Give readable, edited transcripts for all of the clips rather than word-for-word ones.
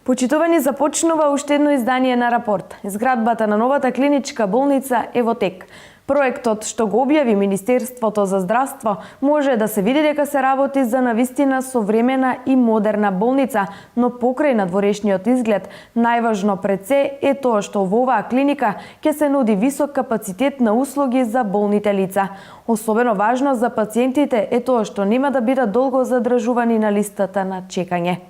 Почитување започнува уште едно издание на рапорт. Изградбата на новата клиничка болница е во тек. Проектот што го објави Министерството за здравство може да се види дека се работи за навистина современа и модерна болница, но покрај надворешниот изглед, најважно пред се е тоа што во оваа клиника ќе се нуди висок капацитет на услуги за болните лица. Особено важно за пациентите е тоа што нема да бидат долго задржувани на листата на чекање.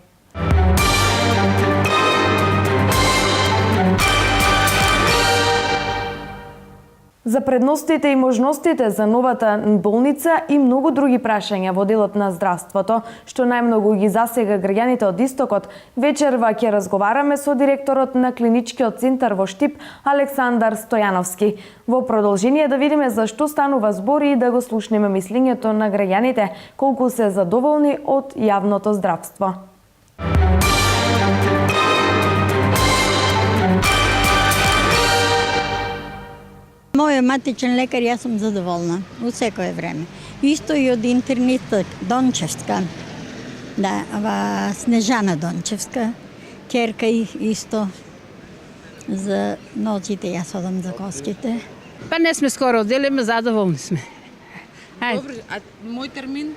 За предностите и можностите за новата болница и многу други прашања во делот на здравството, што најмногу ги засега граѓаните од Истокот, вечерва ќе разговараме со директорот на клиничкиот центар во Штип, Александар Стојановски. Во продолжение да видиме за што станува збор и да го слушнеме мислењето на граѓаните, колку се задоволни од јавното здравство. Мојот матичен лекар, јас сум задоволна од секое време. Исто и од интернетот Дончевска. Да, Снежана Дончевска, ќерка исто за ноќите, јас одам за коските. Па не сме скоро оделиме, задоволни сме. Ајде. Добре, а мој термин?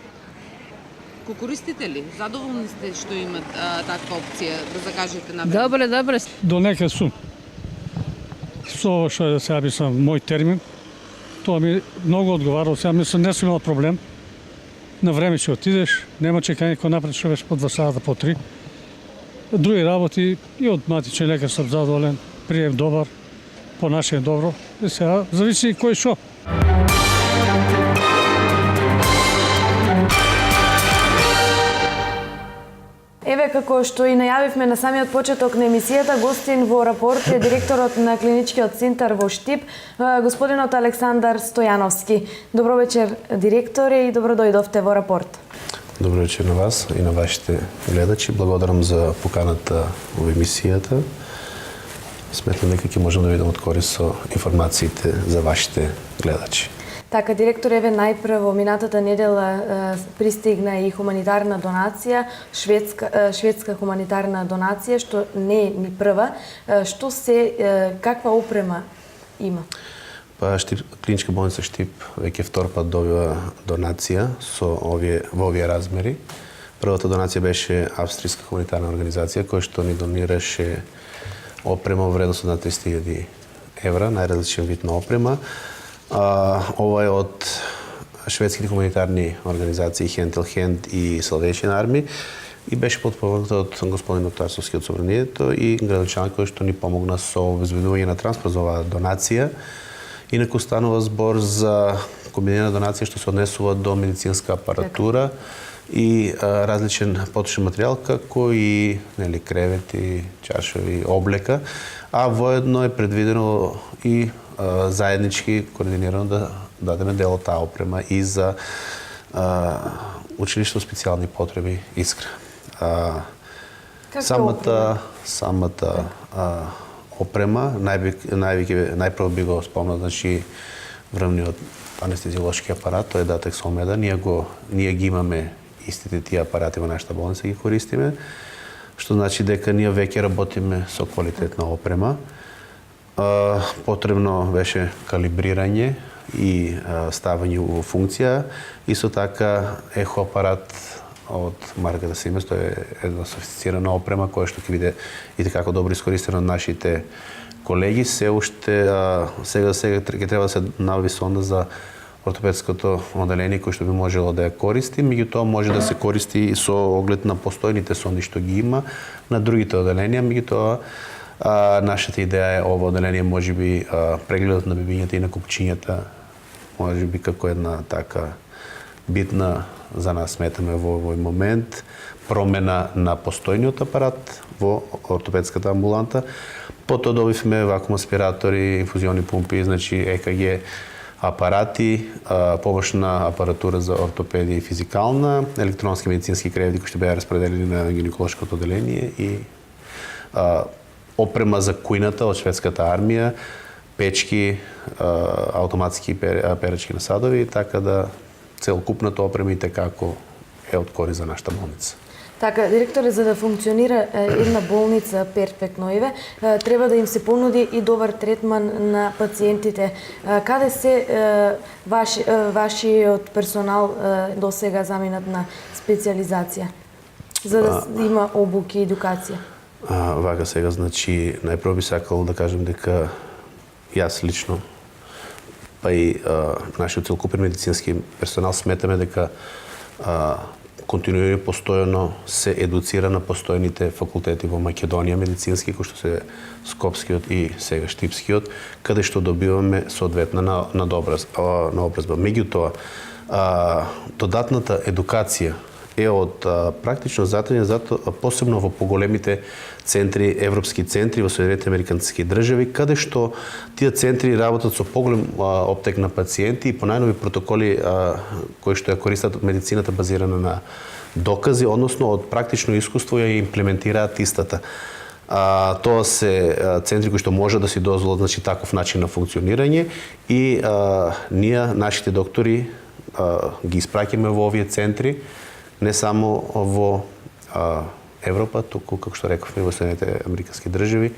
Ко користите ли? Задоволни сте што имат таква опција да закажете на време? Добре, добре. До нека сум. Со што сега мислам мој термин, тоа ми многу одговарало. Сега мислам не сум имал проблем. На време ќе отидеш, нема чекање кој напред што беше по 2 сата, по 3. Други работи и од матичен лекар сум задоволен, прием добар, понашање добро. И сега зависи кој што. Еве, како што и најавивме на самиот почеток на емисијата, гостин во рапорт е директорот на клиничкиот центар во Штип, господинот Александар Стојановски. Добро вечер, директоре, и добро дојдовте во рапорт. Добро вечер на вас и на вашите гледачи. Благодарам за поканата во емисијата. Сметам дека ќе можем да видиме од корист со информациите за вашите гледачи. Така, директор, еве најпрво минатата недела пристигна и хуманитарна донација, шведска хуманитарна донација, што не е ни прва. Што каква опрема има? Па клиничка болница Штип веќе втор пат добива донација во овие размери. Првата донација беше австријска хуманитарна организација која што ни донираше опрема во вредност на 300.000 евра, најразличен вид на опрема. Ова е од шведските хуманитарни организации Hand to Hand и Salvation Army и беше подпомогната од господин Тарсовски од Собранието и градочанот кој што ни помогна со обезбедување на транспорт за оваа донација. Инаку станува збор за комбинирана донација што се однесува до медицинска апаратура и различен потрошен материјал како и кревети, чаршави, облека, а воедно е предвидено и заеднички координирано да дадеме дел од таа опрема и за училиште со специјални потреби Искра. Самата опрема, најпрво би го спомнал, значи врвниот анестезиолошки апарат, тој е датексомеда, ние ги имаме истите тие апарати во нашата болница, ги користиме, што значи дека ние веќе работиме со квалитетна опрема. Потребно беше калибрирање и ставање во функција. Исто така ехоапарат од марката Siemens, тоа е една софистицирана опрема која што ќе биде и како добро искористена од нашите колеги. Се уште сега ќе треба да се нави сонда за ортопедското оделение кој што би можело да ја користи, меѓутоа може да се користи и со оглед на постојните сонди што ги има на другите оделенија, меѓутоа нашата идеја е ова оделение можеби прегледот на бебињата и на купчињата можеби како една така битна за нас сметаме во овој момент промена на постојниот апарат во ортопедската амбуланта. Потоа добивме вакуум аспиратори, инфузиони пумпи, значи ЕКГ апарати, помошна апаратура за ортопедија и физикална, електронски медицински кревети кои што беа распределени на гинеколошкото оделение и опрема за кујната од шведската армија, печки, автоматски перачки насадови, така да целокупната опрема и како е од корист за нашата болница. Така, директоре, за да функционира една болница перфектно, треба да им се понуди и добар третман на пациентите. Каде се вашиот персонал до сега заминат на специализација, за да има обуки и едукација? Вака сега, значи, најпрво би сакал да кажем дека јас лично, па и нашиот целокупен медицински персонал сметаме дека континуирано постојано се едуцира на постојните факултети во Македонија медицински, кои што се Скопскиот и сега Штипскиот, каде што добиваме соодветна наобразба. Меѓутоа, додатната едукација е од практично затрење, посебно во поголемите центри, европски центри во Соединетите Американски држави, каде што тие центри работат со поголем оптек на пациенти и по најнови протоколи кои што ја користат медицината базирана на докази, односно од практично искуство ја имплементираат истата. Тоа се центри кои што може да си дозволат, значи, таков начин на функционирање и ние, нашите доктори, ги испраќаме во овие центри, не само во Европа, туку, како што рековме, во Соединетите Американски држави,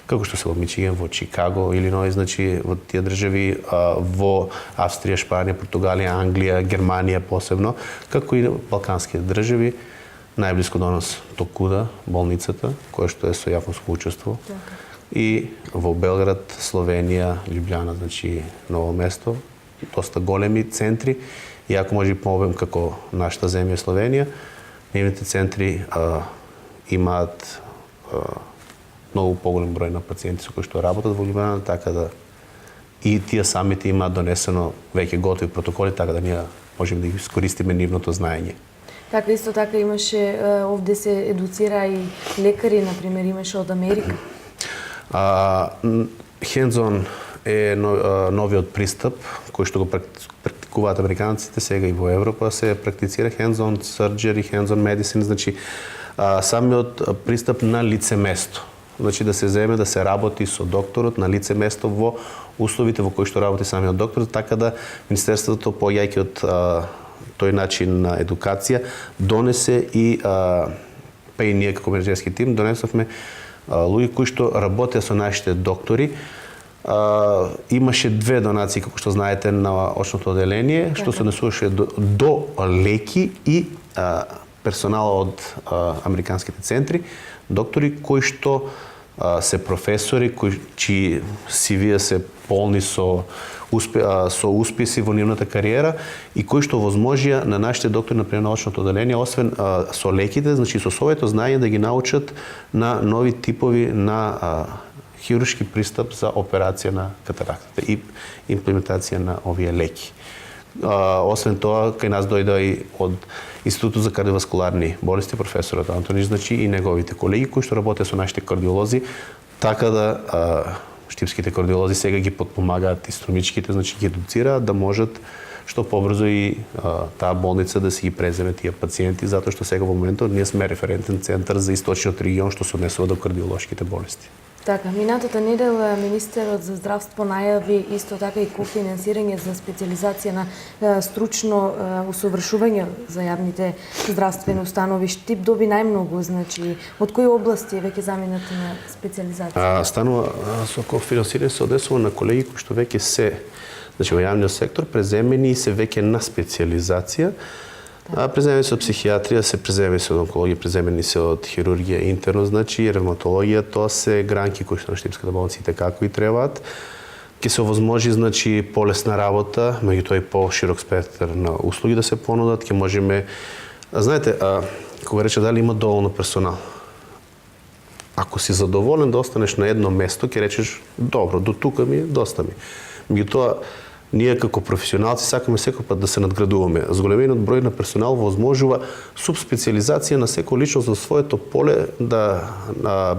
како што се во Мичиген, во Чикаго, Илиној, значи во тие држави, во Австрија, Шпанија, Португалија, Англија, Германија посебно, како и балканските држави, најблиско до нас Токуда, болницата, која што е со јапонско учество, и во Белград, Словенија, Љубљана, значи ново место, доста големи центри. И ако може помовем како нашата земја Словенија, нивните центри имаат многу поголем број на пациенти со кои што работат во Љубљана, така да и тие самите имаат донесено веќе готови протоколи, така да ние можеме да ги искористиме нивното знаење. Така, исто така имаше, овде се едуцира и лекари, например, имаше од Америка. Hands-on е новиот пристап кој што го практикуваат американците, сега и во Европа се практицира hands-on surgery, hands-on medicine, значи самиот пристап на лице место. Значи да се земе да се работи со докторот на лице место во условите во кои што работи самиот доктор, така да Министерството, поаѓајќи од тој начин на едукација, донесе и па и ние како менеджерски тим донесовме луѓе кои што работеа со нашите доктори. Имаше две донации, како што знаете, на очното оделение, што се однесуваше до леки и персонал од американските центри, доктори кои што се професори, чии CV се полни со успеси во нивната кариера и кои што возможија на нашите доктори на научното оделение, освен со леките, значи со своето знаење да ги научат на нови типови на хируршки пристап за операција на катарактата и имплементација на овие леки. Освен тоа, кај нас дојде и од Институтот за кардиоваскуларни болести професорот Антонич, значи и неговите колеги кои што работеа со нашите кардиолози, така да штипските кардиолози сега ги подпомагаат и струмичките, значи ги едуцираат да можат што побрзо и таа болница да си ги преземе тие пациенти, затоа што сега во моментот ние сме референтен центар за источниот регион што се однесува до кардиолошките болести. Така, минатата недела министерот за здравство најави исто така и кофинансирање за специализација на стручно усовршување за јавните здравствени установи. Штип доби најмногу, значи од кои области веќе заминати на специализација? Станува со кофинансирање се однесува на колеги кои што веќе се, значи во јавниот сектор преземени и се веќе на специализација. Преземени се од психијатрија, се преземени се од онкологија, преземени се од хирургија интерно, значи и ревматологија, тоа се гранки кои што на Штипската болница и како и требаат. Ќе се овозможи, значи, полесна работа, меѓутоа и по-широк спектар на услуги да се понудат, ќе можеме. Знаете, кога рече дали има доволно персонал. Ако си задоволен да останеш на едно место, ќе речеш добро, до тука ми, доста ми. Меѓутоа ние како професионалци сакаме секој пат да се надградуваме. Зголемениот број на персонал возможува субспециализација на секој личност во своето поле да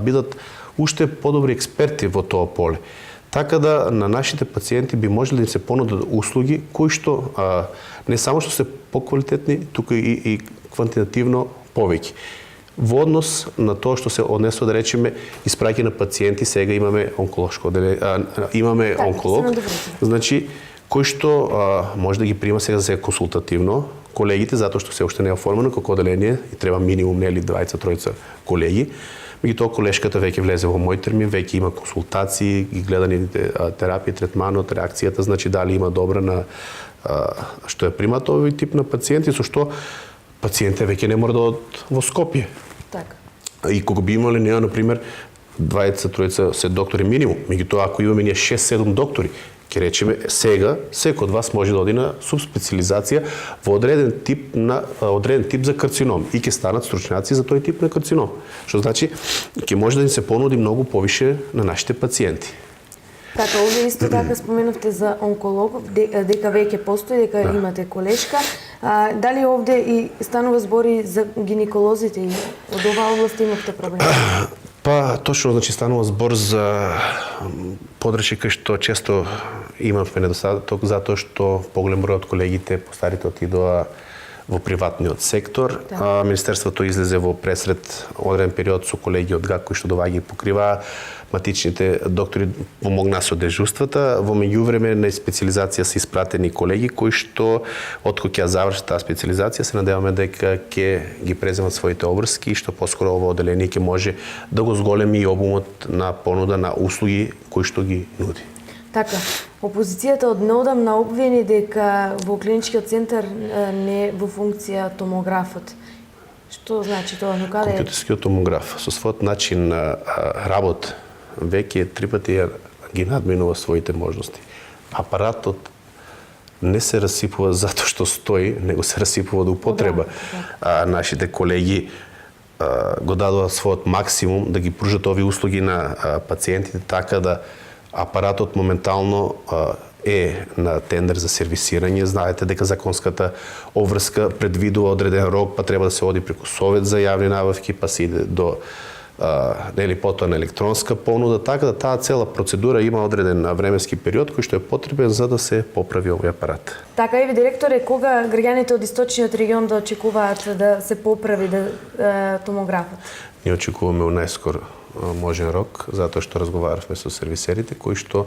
бидат уште подобри експерти во тоа поле. Така да на нашите пациенти би можеле да им се понудат услуги кои што не само што се поквалитетни, туку и квантитативно повеќе. Во однос на тоа што се однесува, да речеме, испраќање на пациенти, сега имаме онколошко имаме онколог, значи кој што може да ги прима сега за консултативно, колегите, затоа што се уште не е оформено како оделение и треба минимум нели 20-тројца колеги. Меѓутоа колешката веќе влезе во мој термин, веќе има консултации, ги гледани терапија, третманот, реакцијата, значи дали има добра на што е примат овој тип на пациенти, со што пациентите веќе не мора да одат во Скопје. Така. И кога би имале неа, например, 20-тројца се доктори минимум, меѓутоа ако имаме ние 6-7 доктори, ќе речеме сега секој од вас може да оди на субспециализација во одреден тип за карцином и ќе станат стручњаци за тој тип на карцином. Што значи ќе може да им се понуди многу повише на нашите пациенти. Така, овде исто така споменавте за онколог, дека веќе постои, дека имате колешка. Дали овде и станува збори за гинеколозите и од оваа област имавте проблеми? Па, точно, значи, станува збор за подрачје кај што често имавме недостаток, затоа што поголем број од колегите постарите отидоа во приватниот сектор. Министерството излезе во пресред одреден период со колеги од ГАК кои што доваѓа и покриваа матичните доктори, помогнаа со дежурствата. Во меѓувреме на специализација се испратени колеги кои што откако ќе завршат таа специализација се надеваме дека ќе ги преземат своите обврски и што поскоро ово оделение ќе може да го зголеми и обумот на понуда на услуги кои што ги нуди. Така, опозицијата од неодамна обвини дека во клиничкиот центар не е во функција томографот. Што значи тоа? Но каде е? Компјутерскиот томограф со својот начин на работа веќе 3 пати ги надминува своите можности. Апаратот не се расипува затоа што стои, него се расипува до употреба. Нашите колеги го дадоа својот максимум да ги пружат овие услуги на пациентите така да апаратот моментално е на тендер за сервисирање. Знаете дека законската обврска предвидува одреден рок, па треба да се оди преку Совет за јавни набавки, па се иде до нели потоа на електронска понуда, така да таа цела процедура има одреден временски период кој што е потребен за да се поправи овој апарат. Така, еве директоре, кога граѓаните од источниот регион да очекуваат да се поправи томографот? Ние очекуваме у најскор можен рок, затоа што разговаравме со сервисерите кои што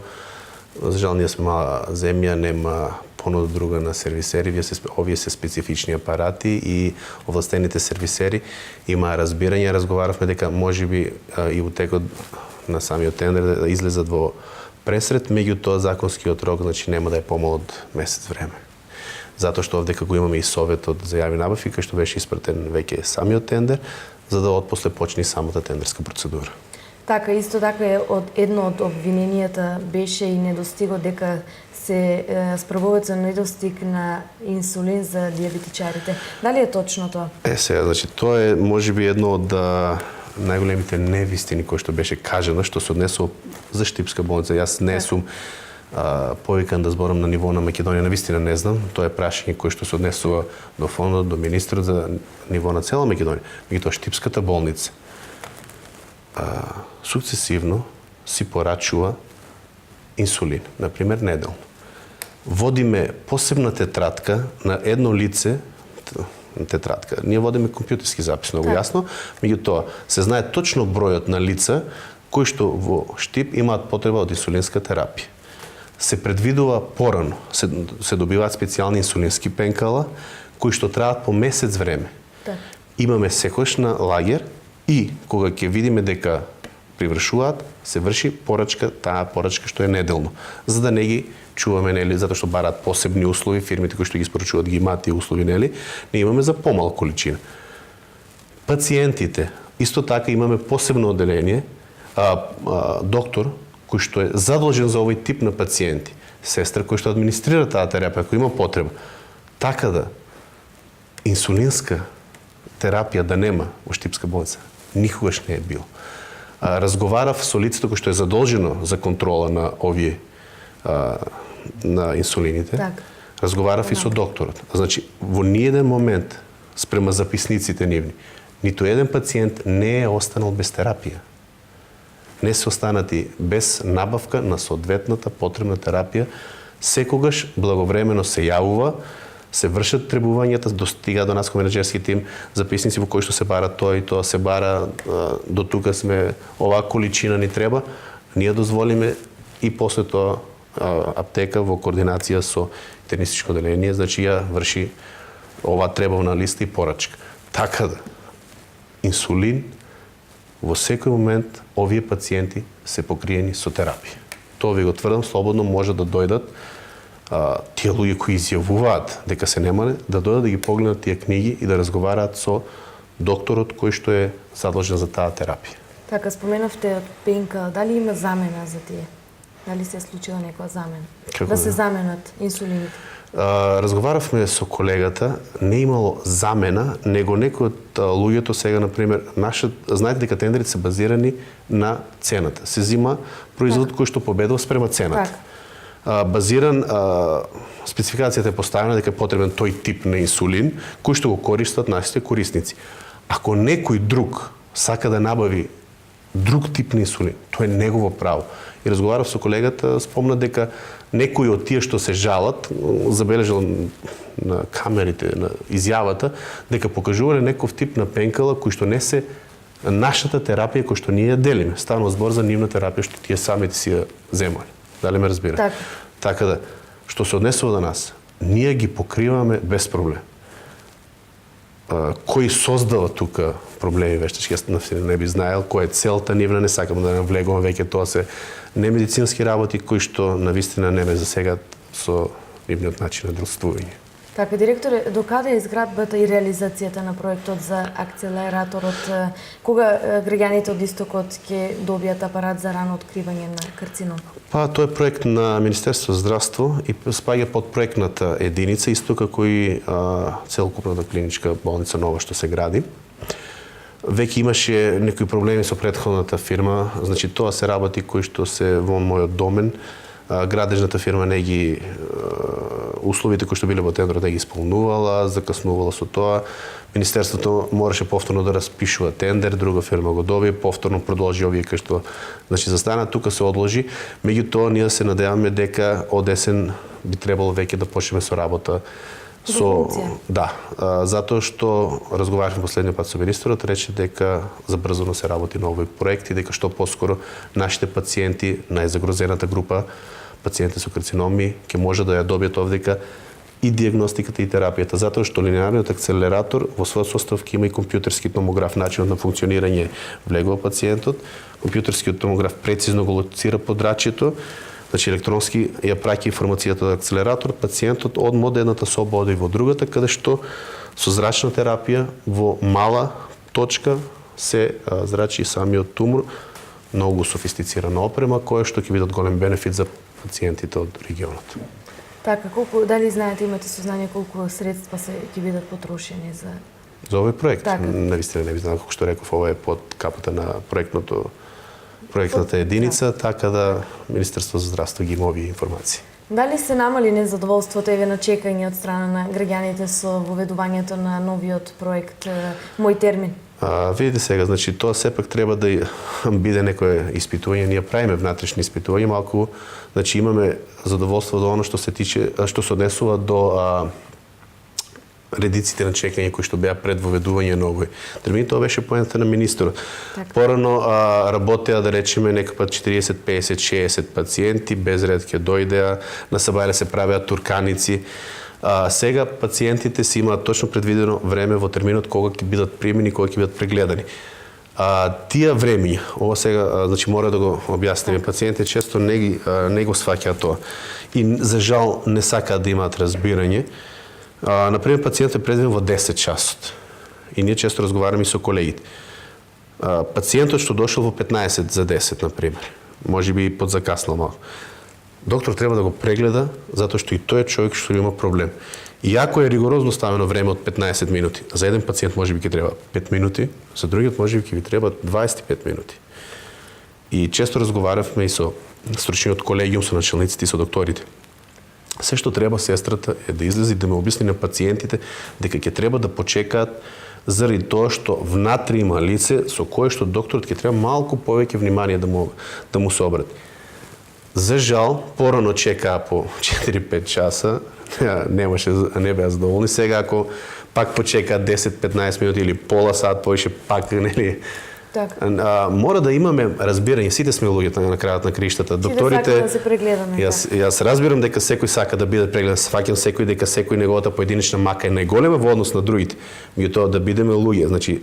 за жал ние сме мала земја, нема понуда друга на сервисери, овие се специфични апарати и овластените сервисери има разбирање, разговаравме дека можеби и во текот на самиот тендер да излезат во пресред, меѓутоа законскиот рок значи нема да е помал од месец време. Затоа што овде како имаме и советот за јавни набавки кој што беше испратен веќе самиот тендер, за да отпосле почне самата тендерска процедура. Така, исто така е едно од обвиненијата беше и недостигот дека се справуваат со недостиг на инсулин за диабетичарите. Дали е точно тоа? Сега, значи, тоа е можеби едно од најголемите невистини кои што беше кажано, што се однесува за Штипска болница. Јас не сум повикан да зборам на ниво на Македонија, навистина не знам. Тоа е прашање кое што се однесува до фондот, до министрот за ниво на цела Македонија. Меѓутоа Штипската болница сукцесивно си порачува инсулин, например неделно. Водиме посебна тетрадка на едно лице, тетрадка. Ние водиме компјутерски запис, многу јасно, меѓутоа се знае точно бројот на лица кои што во Штип имаат потреба од инсулинска терапија. Се предвидува порано, се добиваат специјални инсулински пенкала кои што траат по месец време. Имаме секојаш на лагер и кога ќе видиме дека привршуваат, се врши порачка, таа порачка што е неделно, за да не ги чуваме, нели, затоа што бараат посебни услови, фирмите кои што ги испорачуваат ги имаат тие услови, нели, не имаме за помал количина. Пациентите, исто така имаме посебно оделение, доктор кој што е задолжен за овој тип на пациенти, сестра кој што администрира таа терапија, кој има потреба, така да инсулинска терапија да нема во Штипска болница, никогаш не е било. Разговарав со лицето кој што е задолжено за контрола на овие на инсулините. Разговарав и со докторот. Значи, во ниеден момент спрема записниците нивни, ниту еден пациент не е останал без терапија. Не се останати без набавка на соодветната потребна терапија. Секогаш благовремено се јавува, се вршат требувањата, достига до нас кој менаџерски тим, записници во кои што се бара тоа и тоа, се бара до тука сме, оваа количина ни треба, ние дозволиме и после тоа аптека во координација со интернистичко оделение, значи ја врши ова требовна листа и порачка. Така да, инсулин, во секој момент овие пациенти се покриени со терапија. Тоа ви го тврдам, слободно може да дојдат тие луѓе кои изјавуваат дека се немале, да дојдат да ги погледнат тие книги и да разговараат со докторот кој што е задолжен за таа терапија. Така, споменавте од пенка, дали има замена за тие? Дали се е случила некоја замена? Како да се не? заменат инсулините? Разговаравме со колегата, не имало замена, него некои од луѓето сега, например, знаете дека тендерите се базирани на цената. Се зима производот кој што победува спрема цената. Базиран, спецификацијата е поставена дека е потребен тој тип на инсулин, кој што го користат нашите корисници. Ако некој друг сака да набави друг тип на инсулин, тоа е негово право. И разговарав со колегата, спомна дека некои од тие што се жалат, забележал на камерите, на изјавата, дека покажувале некој тип на пенкала кој што не се нашата терапија кој што ние ја делиме. Станува збор за нивна терапија што тие самите си ја земале. Дали ме разбирате? Така да, што се однесува до нас, ние ги покриваме без проблем. Кој создава тука проблеми вештачки, јас не би знаел која е целта нивна, не сакам да навлегувам, веќе тоа се немедицински работи кои што навистина не ме засегат со нивниот начин на делствување. Така, директоре, докаде е изградбата и реализацијата на проектот за акцелераторот? Кога граѓаните од Истокот ќе добијат апарат за рано откривање на карцином? Тоа е проект на Министерство за здравство и спаѓа под проектната единица, исто како и целокупната клиничка болница нова што се гради. Веќе имаше некои проблеми со претходната фирма, значи тоа се работи кои што се во мојот домен. Градежната фирма не ги условите кои што биле во тендерот не ги исполнувала, закаснувала со тоа. Министерството мораше повторно да распишува тендер, друга фирма го доби, повторно продолжи овие кои што застана, тука се одложи. Меѓутоа ние се надеваме дека од есен би требало веќе да почнеме со работа затоа што разговаравме последниот пат со министерот, рече дека забрзано се работи на овој проект и дека што поскоро нашите пациенти, најзагрозената група пациенти со карциноми ќе може да ја добијат овдека и диагностиката и терапијата, затоа што линеарниот акцелератор во својот состав ќе има и компјутерски томограф, начинот на функционирање влегува пациентот, компјутерскиот томограф прецизно го лоцира подрачјето, значи електронски ја праќа информацијата од акцелератор, пациентот од едната соба оди во другата, каде што со зрачна терапија во мала точка се зрачи самиот тумор, многу софистицирана опрема, која што ќе бидат голем бенефит за пациентите од регионот. Така, дали знаете, имате сознание колку средства ќе бидат потрошени за овој проект? Така. Навистина не би знал, како што реков, ова е под капата на проектната единица, така да Министерство за здравство ги има овие информации. Дали се намали незадоволството еве на чекање од страна на граѓаните со воведувањето на новиот проект Мој термин? Видите сега, значи тоа сепак треба да биде некое испитување, ние правиме внатрешни испитувања, малку, значи имаме задоволство до оно што се однесува до редиците на чекање кои што беа пред воведување на овој термин, тоа беше поентата на министерот. Порано работеа, да речеме, некој пат 40, 50, 60 пациенти, без ред ќе дојдеа, на сабајле се правеа турканици. Сега пациентите си имаат точно предвидено време во терминот кога ќе бидат примени, кога ќе бидат прегледани. Тие времења, ова сега, значи мора да го објасниме, пациентите често не го сваќаат тоа и за жал не сакаат да имаат разбирање. Например, пациентот е предвиден во 10 часот и ние често разговараме и со колегите. Пациентот што дошол во 15 за 10, например, може би подзакаснал малку. Доктор треба да го прегледа, затоа што и тој е човек што има проблем. Иако е ригорозно ставено време од 15 минути, за еден пациент може би ќе треба 5 минути, за другиот може би ќе ви треба 25 минути. И често разговаравме и со стручниот колегиум, со началниците и со докторите. Се што треба сестрата е да излезе и да ме објасни на пациентите дека ќе треба да почекаат заради тоа што внатре има лице со кое што докторот ќе треба малку повеќе внимание да му се обрати. За жал, порано чекаа по 4-5 часа, не беа задоволни. Сега ако пак почекаат 10-15 минути или пола сат повеќе, пак Така. Мора да имаме разбирање, сите сме луѓе на крајот на криштата. Докторите сака да се прегледаме. Јас разбирам дека секој сака да биде прегледан, сваќам секој дека секој неговата поединечна мака е најголема во однос на другите. Меѓутоа да бидеме луѓе, значи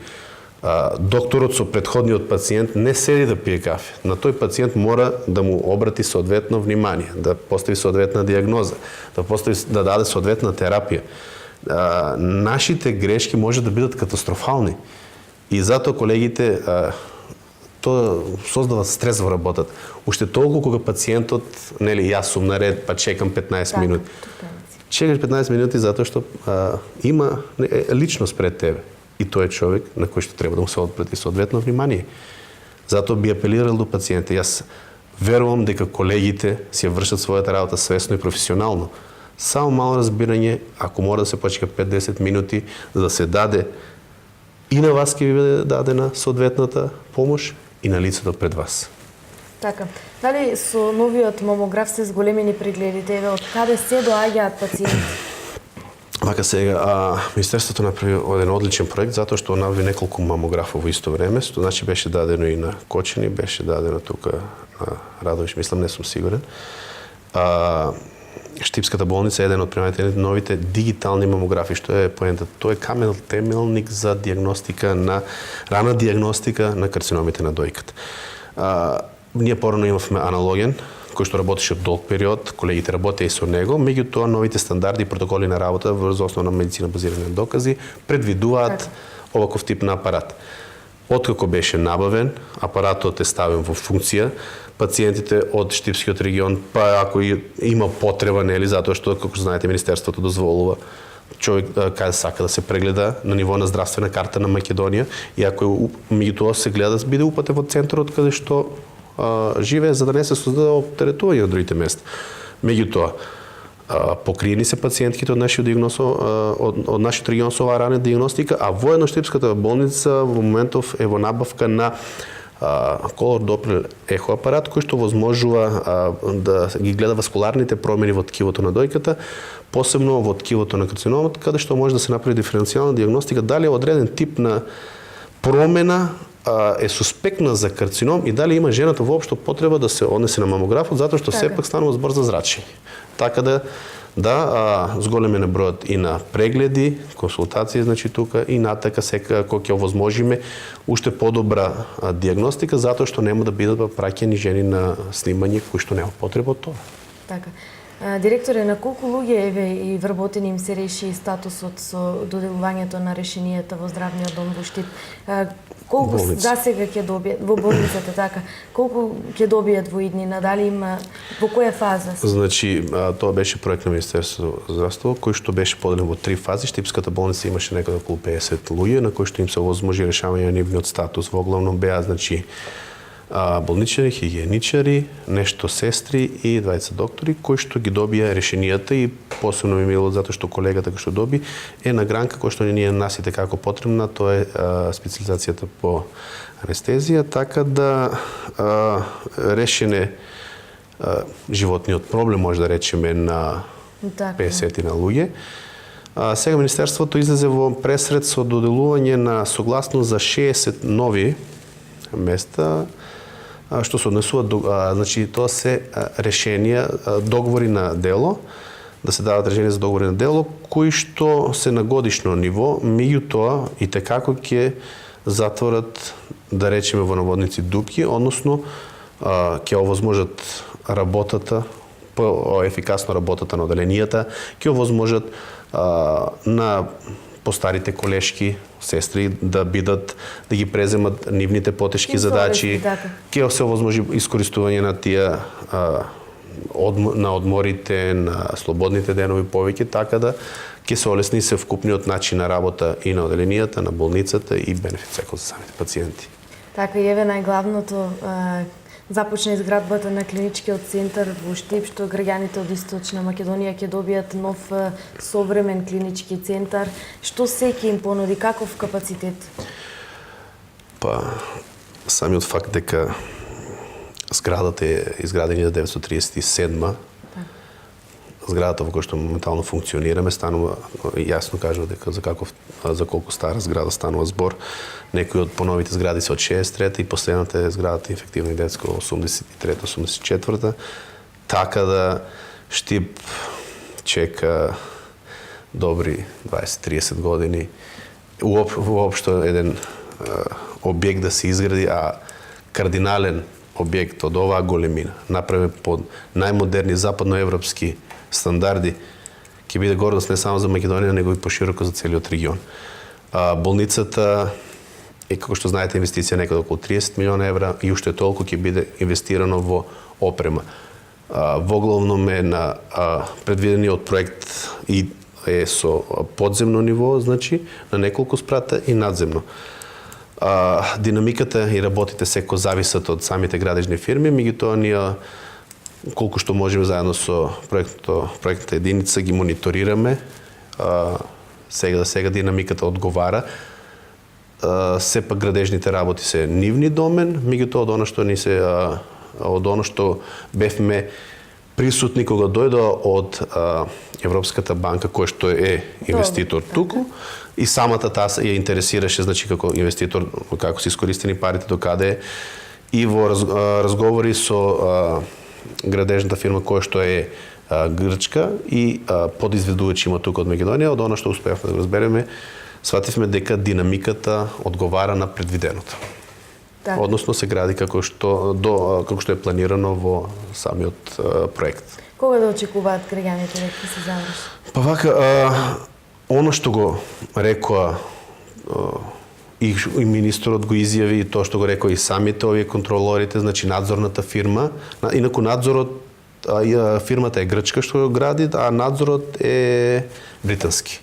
докторот со претходниот пациент не седи да пие кафе. На тој пациент мора да му обрати соодветно внимание, да постави соодветна дијагноза, да даде соодветна терапија. Нашите грешки може да бидат катастрофални. И затоа колегите тоа создава стрес во работата. Уште толку кога пациентот, нели, јас сум на ред, па чекам 15 минути. Чекаш 15 минути затоа што има личност пред тебе. И тој е човек на кој што треба да му се обрати соодветно внимание. Затоа би апелирал до пациентите. Јас верувам дека колегите си ја вршат својата работа свесно и професионално. Само мало разбирање, ако мора да се почека 5-10 минути, за да се даде и на вас ќе ви биде дадена соодветната помош и на лицето пред вас. Така. Дали со новиот мамограф се зголемени прегледите, од каде се доаѓаат пациенти? Вака сега, Министерството направи еден одличен проект затоа што направи неколку мамографа во исто време. Значи беше дадено и на Кочани, беше дадено тука на Радовиш, мислам, не сум сигурен. Штипската болница е еден од примајателите новите дигитални мамографи, што е поентата. Тоа е камен темелник за дијагностика на рана дијагностика на карциномите на дојката. Ние порано имавме аналоген кој што работеше долг период, колегите работеа и со него, меѓутоа новите стандарди и протоколи на работа врз основа на медицина базирани на докази предвидуваат оваков тип на апарат. Откако беше набавен, апаратот е ставен во функција, пациентите од Штипскиот регион, па ако има потреба, нели, затоа што, како знаете, Министерството дозволува човек каде сака да се прегледа на ниво на здравствена карта на Македонија и ако меѓутоа се гледа да биде упатен во центарот каде што живее, за да не се создаде оптеретување на другите места. Меѓутоа, покриени се пациентките од нашиот регион со оваа рана дијагностика, а воедно Штипската болница во моментов е во набавка на колор Доплер ехо апарат кој што возможува да ги гледа васкуларните промени во ткивото на дојката, посебно во ткивото на карциномот, каде што може да се направи диференцијална дијагностика дали одреден тип на промена е суспектна за карцином и дали има жената воопшто потреба да се однесе на мамографот, затоа што сепак станува збор за зрачење. Така да зголемен е бројот и на прегледи, консултации, значи тука и натака секако ќе овозможиме уште подобра дијагностика, затоа што нема да бидат праќани жени на снимање кои што нема потреба од тоа. Така. Директоре, на колку луѓе еве и вработени им се реши статусот со доделувањето на решенијата во здравниот дом во Штип? Колку засега ќе добијат во болницата, така? Колку ќе добијат во иднина? Дали има во која фаза? Значи, тоа беше проект на Министерството за здравство кој што беше поделен во 3 фази. Штипската болница имаше некаде околу 50 луѓе на кои што им се овозможи решавање на нивниот статус. Во главном беа, значи, болничари, хигиеничари, нешто сестри и 20 доктори кои што ги добија решенијата и посебно ми мило затоа што колегата кој што доби е на гранка кој што ние насите како потребна, тоа е специализацијата по анестезија, така да решене животниот проблем, може да речеме, на 50 на луѓе. Сега Министерството излезе во пресред со доделување на согласност за 60 нови места, што се однесува, значи тоа се решенија, договори на дело, да се дават решенија за договори на дело, кои што се на годишно ниво, меѓутоа и текако ќе затворат, да речеме во наводници, дупки, односно ќе овозможат работата, по-ефикасно работата на оделенијата, ќе овозможат на постарите колешки, сестри да ги преземат нивните потешки задачи, ќе се овозможи искористување на тие на одморите, на слободните денови повеќе, така да ќе се олесни севкупниот начин на работа и на оделенијата, на болницата и бенефит секој за самите пациенти. Така и еве најглавното, започна изградбата на клиничкиот центар во Штип, што граѓаните од Источна Македонија ќе добијат нов современ клинички центар. Што се ќе им понуди, каков капацитет? Па, самиот факт дека зградата е изградена 1937, зградата во која што моментално функционираме, станува, јасно кажува дека за колку стара зграда станува збор. Некои од поновите згради се од 63-та и последната е зградата инфективна и детска 83-та, 84-та. Така да Штип чека добри 20-30 години уопшто еден објект да се изгради, а кардинален објект од оваа големина, направен под најмодерни западноевропски стандарди, ќе биде гордост не само за Македонија, него и пошироко за целиот регион. Болницата е, како што знаете, инвестиција некаде околу 30 милиона евра и уште толку ќе биде инвестирано во опрема. Воглавно е на предвидениот проект и е со подземно ниво, значи на неколку спрата и надземно. Динамиката и работите секој зависат од самите градежни фирми, меѓутоа ние колку што можеме заедно со проектната единица ги мониторираме. Сега динамиката одговара. Сепак градежните работи се нивни домен, меѓутоа од оно што бевме присутни кога дојде од Европската банка, која што е инвеститор туку, и самата таа ја интересираше, значи како инвеститор, како се искористени парите, докаде е, и во разговори со градежната фирма која што е грчка и подизведувач има тука од Македонија, од она што успеавме да разбереме, свативме дека динамиката одговара на предвиденото. Така. Односно се гради како што е планирано во самиот проект. Кога да очекуваат граѓаните дека се заврши? Па вака, оно што го рекоа и министерот го изјави, и тоа што го рекоа и самите овие контролорите, значи надзорната фирма, инаку надзорот, фирмата е грчка што го гради, а надзорот е британски.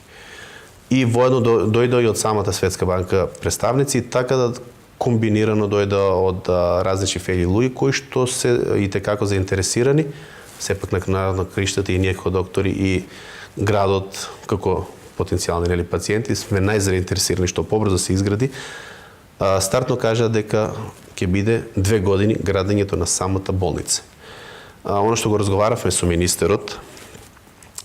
И воедно дојде и од самата Светска банка представници, така да комбинирано дојде од различни фели луѓе кои што се и tekako заинтересирани, сепак на криштата и ние како доктори и градот како потенцијални пациенти сме најзаинтересирани што побрзо се изгради. Стартно кажа дека ќе биде 2 години градењето на самата болница. Оно што го разговаравме со министерот,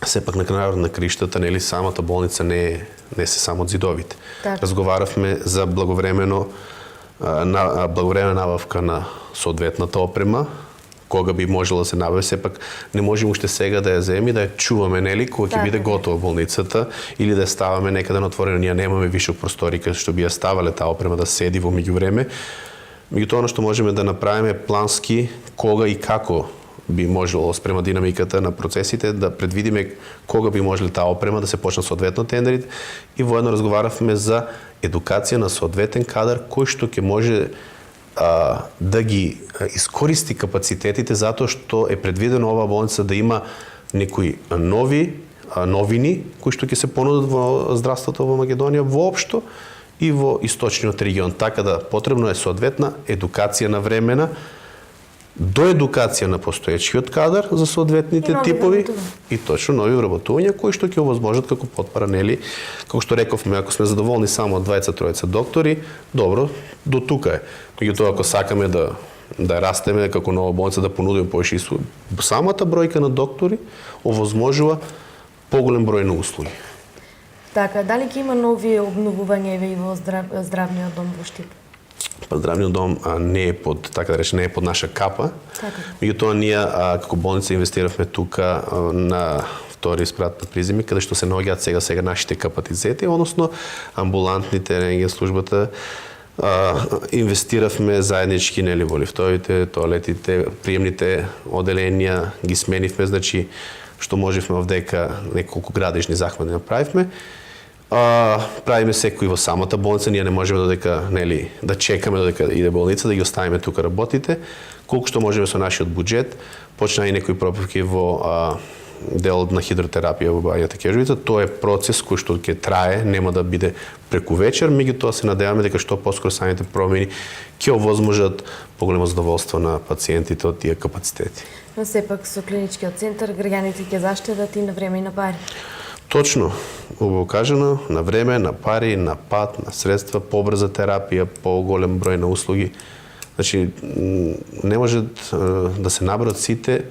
сепак на криштата, самата болница не се само од зидовите. Так. Разговаравме за благовремена набавка на соодветната опрема, кога би можело да се набави, сепак не можеме уште сега да ја земи, да ја чуваме, кога ќе биде готова болницата или да ја ставаме некаде на отворено. Ние немаме више простори каде што би ја ставале таа опрема да седи во меѓувреме. Меѓутоа, она што можеме да направиме плански кога и како би можело спрема динамиката на процесите да предвидиме кога би можело таа опрема да се почнат соодветно тендерите и воедно разговаравме за едукација на соодветен кадар кој што ќе може да ги искористи капацитетите, затоа што е предвидено оваа болница да има некои новини кои што ќе се понудат во здравството во Македонија воопшто и во источниот регион. Така да потребно е соодветна едукација на времена, до едукација на постоечкиот кадар за соодветните типови и точно нови вработувања кои што ќе овозможат како потпара, како што рековме, ако сме задоволни само од 2-3 доктори, добро, до тука е. Меѓутоа, ако сакаме да растеме како нова болница, да понудиме повеќе, самата бројка на доктори овозможува поголем број на услуги. Така, дали ќе има нови обновувања и во здравниот дом во Штип? Здравниот дом не е под, така да речем, не е под наша капа. Меѓутоа ние како болница инвестиравме тука на втори спрат на Приземи, каде што се наоѓаат сега нашите капацитети, односно амбулантните рентген службата. Инвестиравме заеднички во лифтовите, тоалетите, приемните оделенија, ги сменивме, значи што можевме овдека неколку градежни захвати направивме. Правиме секој во самата болница, ние не можеме да чекаме додека иде болница, да ги оставиме тука работите. Колку што можеме со нашиот буџет, почна и некои проправки во делот на хидротерапија во Бањата Кежовица. Тоа е процес кој што ќе трае, нема да биде преку вечер, меѓутоа се надеваме дека што поскоро самите промени ќе овозможат поголемо задоволство на пациентите од тие капацитети. Но сепак со клиничкиот центар граѓаните ќе заштедат и на време и на пари. Точно, убаво кажано, на време, на пари, на пат, на средства, побрза терапија, поголем број на услуги. Значи, не може да се набрат сите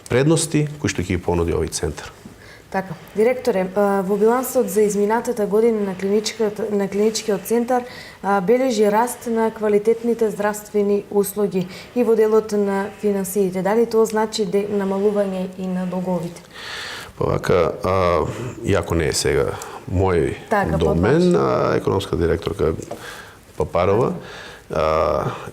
предности кои што ќе ги понуди овој центар. Така, директоре, во билансот за изминатата година на клиничкиот центар бележи раст на квалитетните здравствени услуги и во делот на финансиите. Дали тоа значи намалување и на долговите? Вака, иако не е сега мој домен, економска директорка Папарова,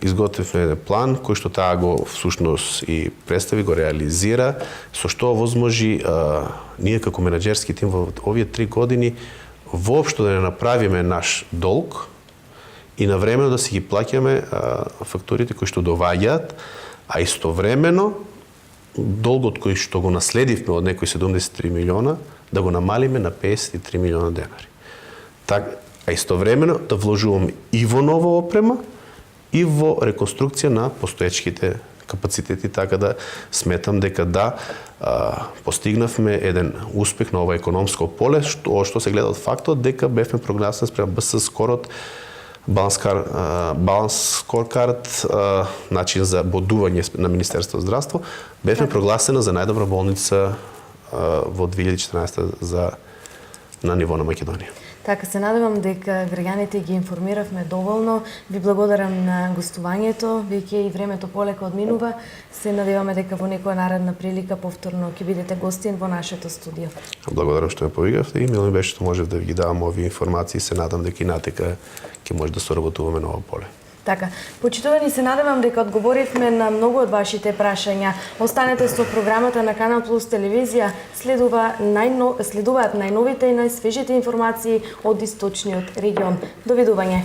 изготвивме план кој што таа го всушност и представи, го реализира, со што возможи ние како менаџерски тим во овие 3 години воопшто да не направиме наш долг и навремено да си ги плаќаме фактурите кои што доваѓаат, а истовремено долгот кој што го наследивме од некои 73 милиона да го намалиме на 53 милиона денари. А истовремено да вложуваме и во нова опрема и во реконструкција на постоечките капацитети, така да сметам дека постигнавме еден успех на ова економско поле, што се гледа од фактот дека бевме прогласени спрема БС скорот баланс скоркард, начин за бодување на Министерството за здравство, бевме прогласена за најдобра болница во 2014 на ниво на Македонија. Така, се надевам дека граѓаните ги информиравме доволно. Ви благодарам на гостувањето, веќе и времето полека одминува. Се надеваме дека во некоја наредна прилика повторно ќе бидете гостин во нашето студио. Благодарам што ме повикавте и мило ми беше што можев да ви ги давам овие информации. Се надам дека и натека ќе може да соработуваме на ова поле. Така, почитувани, се надевам дека одговоривме на многу од вашите прашања. Останете со програмата на Канал Плюс телевизија, следуваат најновите и најсвежите информации од источниот регион. Довидување.